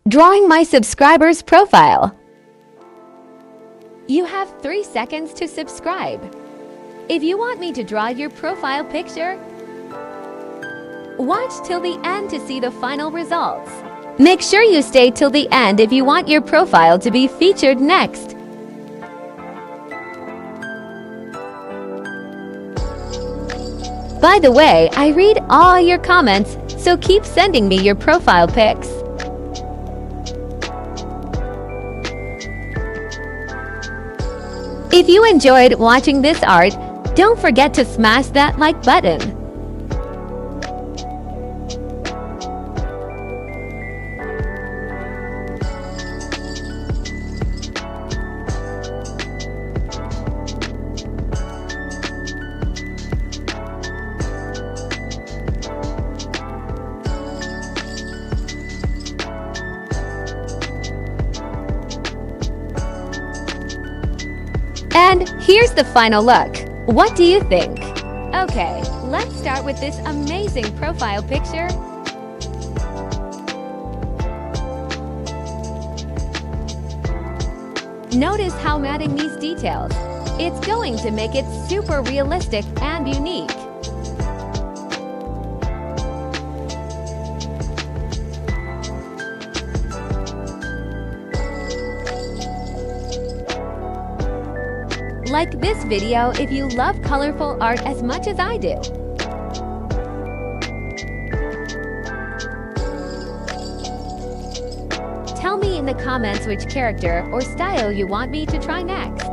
Drawing my subscriber's profile. You have 3 seconds to subscribe. If you want me to draw your profile picture, watch till the end to see the final results. Make sure you stay till the end if you want your profile to be featured next. By the way, I read all your comments, so keep sending me your profile pics. If you enjoyed watching this art, don't forget to smash that like button. And here's the final look. What do you think? Okay, let's start with this amazing profile picture. Notice how I'm adding these details. It's going to make it super realistic and unique. Like this video if you love colorful art as much as I do. Tell me in the comments which character or style you want me to try next.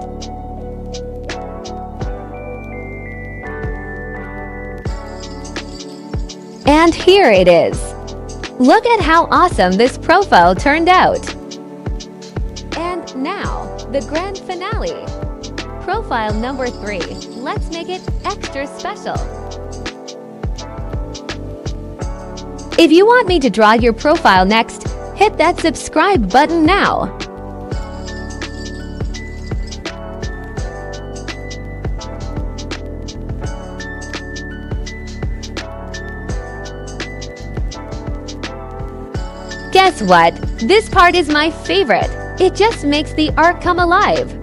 And here it is. Look at how awesome this profile turned out. And now, the grand finale. Profile number 3. Let's make it extra special. If you want me to draw your profile next, hit that subscribe button now. Guess what? This part is my favorite. It just makes the art come alive.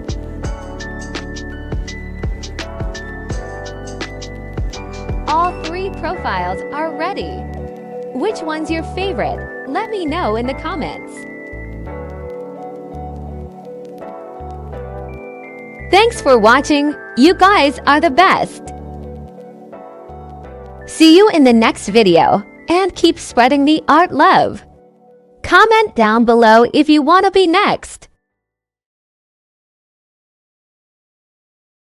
All 3 profiles are ready. Which one's your favorite? Let me know in the comments. Thanks for watching. You guys are the best. See you in the next video, and keep spreading the art love. Comment down below if you want to be next.